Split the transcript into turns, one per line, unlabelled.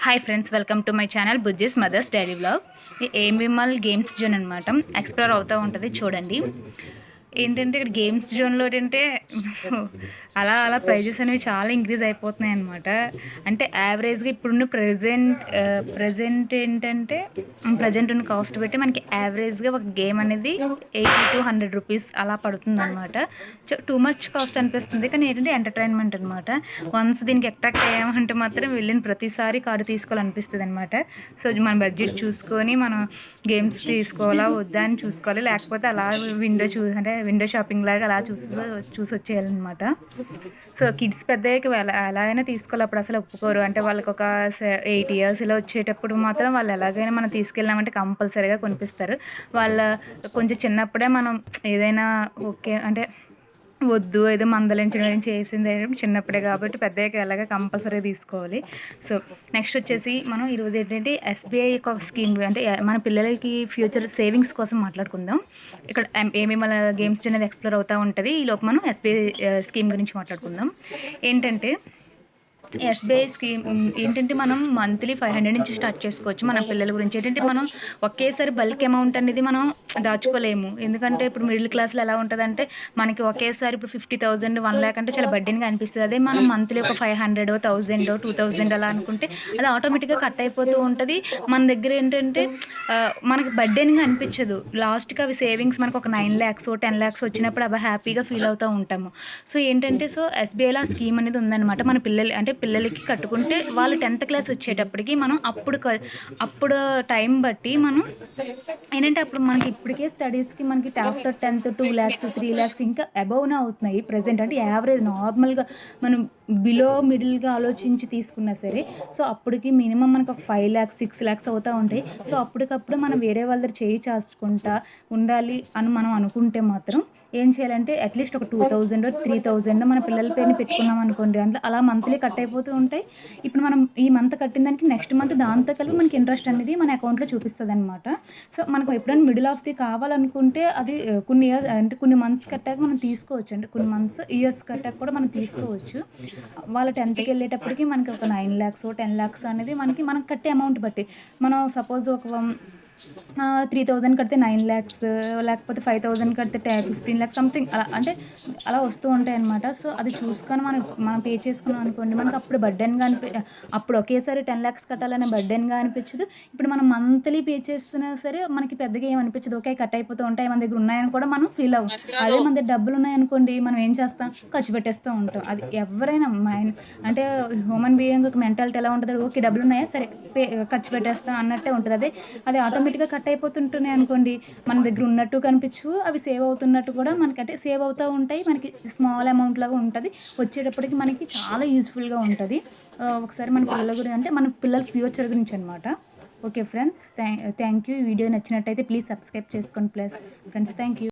Hi friends, welcome to my channel Bujji's mother's daily vlog. ఈ animal games zone అనమాట. Explore అవుతూ ఉంటుంది, చూడండి. ఏంటంటే ఇక్కడ గేమ్స్ జోన్లో ఏంటంటే అలా అలా ప్రైజెస్ అనేవి చాలా ఇంక్రీజ్ అయిపోతున్నాయి అనమాట. అంటే యావరేజ్గా ఇప్పుడున్న ప్రజెంట్ ఏంటంటే ప్రజెంట్ ఉన్న కాస్ట్ పెట్టి మనకి యావరేజ్గా ఒక గేమ్ అనేది 80 to 100 రూపీస్ అలా పడుతుంది అనమాట. టూ మచ్ కాస్ట్ అనిపిస్తుంది, కానీ ఏంటంటే ఎంటర్టైన్మెంట్ అనమాట. వన్స్ దీనికి అట్రాక్ట్ అయ్యామంటే మాత్రం వెళ్ళిన ప్రతిసారి కార్డు తీసుకోవాలనిపిస్తుంది అనమాట. సో మన బడ్జెట్ చూసుకొని మనం గేమ్స్ తీసుకోవాలా వద్దా అని చూసుకోవాలి, లేకపోతే అలా విండో షాపింగ్ లాగా అలా చూసి వచ్చేయాలన్నమాట. సో కిడ్స్ పెద్దయ్యాక ఎలా అయినా తీసుకోవాలి, అప్పుడు అసలు ఒప్పుకోరు. అంటే వాళ్ళకి ఒక 8 years ఇలా వచ్చేటప్పుడు మాత్రం వాళ్ళు ఎలాగైనా మనం తీసుకెళ్ళామంటే కంపల్సరీగా కొనిపిస్తారు. వాళ్ళ కొంచెం చిన్నప్పుడే మనం ఏదైనా ఓకే అంటే వద్దు ఏదో మందలించడం చేసింది చిన్నప్పుడే, కాబట్టి పెద్దయ్యాక ఎలాగ కంపల్సరీ తీసుకోవాలి. సో నెక్స్ట్ వచ్చేసి మనం ఈరోజు ఏంటంటే ఎస్బీఐ ఒక స్కీమ్, అంటే మన పిల్లలకి ఫ్యూచర్ సేవింగ్స్ కోసం మాట్లాడుకుందాం. ఇక్కడ ఏమేమి మన గేమ్స్ అనేది ఎక్స్ప్లోర్ అవుతూ ఉంటుంది. ఈలోపు మనం ఎస్బీఐ స్కీమ్ గురించి మాట్లాడుకుందాం. ఏంటంటే ఎస్బీఐ స్కీమ్ ఏంటంటే మనం మంత్లీ 500 నుంచి స్టార్ట్ చేసుకోవచ్చు మన పిల్లల గురించి. ఏంటంటే మనం ఒకేసారి బల్క్ అమౌంట్ అనేది మనం దాచుకోలేము. ఎందుకంటే ఇప్పుడు మిడిల్ క్లాస్లో ఎలా ఉంటుందంటే మనకి ఒకేసారి ఇప్పుడు 50,000 1 lakh అంటే చాలా బడ్డీగా అనిపిస్తుంది. అదే మనం మంత్లీ ఒక 500 1000 2000 అలా అనుకుంటే అది ఆటోమేటిక్గా కట్ అయిపోతూ ఉంటుంది. మన దగ్గర ఏంటంటే మనకి బడ్డీగా అనిపించదు. లాస్ట్కి అవి సేవింగ్స్ మనకు ఒక 9 lakhs 10 lakhs వచ్చినప్పుడు అవి హ్యాపీగా ఫీల్ అవుతూ ఉంటాము. సో ఏంటంటే ఎస్బీఐలో ఆ స్కీమ్ అనేది ఉందన్నమాట. మన పిల్లలకి కట్టుకుంటే వాళ్ళు 10th class వచ్చేటప్పటికి మనం అప్పుడు టైం బట్టి మనం ఏంటంటే అప్పుడు మనకి ఇప్పటికే స్టడీస్కి మనకి ఆఫ్టర్ 10th 2 lakhs 3 lakhs ఇంకా అబౌవ్నే అవుతున్నాయి ప్రజెంట్. అంటే యావరేజ్ నార్మల్గా మనం బిలో మిడిల్గా ఆలోచించి తీసుకున్నా సరే, సో అప్పటికి మినిమం మనకు ఒక 5 lakhs 6 lakhs అవుతూ ఉంటాయి. సో అప్పటికప్పుడు మనం వేరే వాళ్ళ దగ్గర చేయి చాచుకుంటా ఉండాలి అని మనం అనుకుంటే మాత్రం ఏం చేయాలంటే అట్లీస్ట్ ఒక 2000 3000 మన పిల్లల పేరుని పెట్టుకున్నాం అనుకోండి, అంటే అలా మంత్లీ కట్ అయిపోతూ ఉంటాయి. ఇప్పుడు మనం ఈ మంత్ కట్టిన దానికి నెక్స్ట్ మంత్ దాంతో కలిపి మనకి ఇంట్రెస్ట్ అనేది మన అకౌంట్లో చూపిస్తుంది అనమాట. సో మనకు ఎప్పుడైనా మిడిల్ ఆఫ్ ది కావాలనుకుంటే అది కొన్ని ఇయర్స్ అంటే కొన్ని మంత్స్ కట్టాక మనం తీసుకోవచ్చు, అంటే కొన్ని మంత్స్ ఇయర్స్ కట్టాక కూడా మనం తీసుకోవచ్చు. వాళ్ళ 10th వెళ్ళేటప్పటికి మనకి ఒక 9 lakhs 10 lakhs అనేది మనం కట్టే అమౌంట్ బట్టి, మనం సపోజ్ ఒక 3000 కడితే 9 lakhs, లేకపోతే 5000 కడితే 15 lakhs సంథింగ్ అలా, అంటే అలా వస్తూ ఉంటాయి అనమాట. సో అది చూసుకొని మనం పే చేసుకున్నాం అనుకోండి, మనకి అప్పుడు బర్డెన్గా అప్పుడు ఒకేసారి 10 lakhs కట్టాలనే బర్డెన్గా అనిపించదు. ఇప్పుడు మనం మంత్లీ పే చేస్తున్నా సరే మనకి పెద్దగా ఏం అనిపించదు. ఓకే కట్ అయిపోతూ ఉంటాయి, మన దగ్గర ఉన్నాయని కూడా మనం ఫీల్ అవ్వం. అదే మన దగ్గర డబ్బులు ఉన్నాయనుకోండి, మనం ఏం చేస్తాం, ఖర్చు పెట్టేస్తూ ఉంటాం. అది ఎవరైనా అంటే హ్యూమన్ బీయింగ్ మెంటాలిటీ ఎలా ఉంటుంది, ఓకే డబ్బులు ఉన్నాయా సరే ఖర్చు పెట్టేస్తాం అన్నట్టే ఉంటుంది. అది ఆటోమేటిక్గా కట్ అయిపోతుంటున్నాయి అనుకోండి, మన దగ్గర ఉన్నట్టు కనిపించు, అవి సేవ్ అవుతున్నట్టు కూడా మనకంటే సేవ్ అవుతూ ఉంటాయి. మనకి స్మాల్ అమౌంట్ లాగా ఉంటుంది, వచ్చేటప్పటికి మనకి చాలా యూస్ఫుల్గా ఉంటుంది. ఒకసారి మన పిల్లల గురించి, అంటే మన పిల్లల ఫ్యూచర్ గురించి అనమాట. Okay friends, thank you. ఈ వీడియో నచ్చినట్టయితే ప్లీజ్ సబ్స్క్రైబ్ చేసుకోండి ఫ్రెండ్స్. Thank you.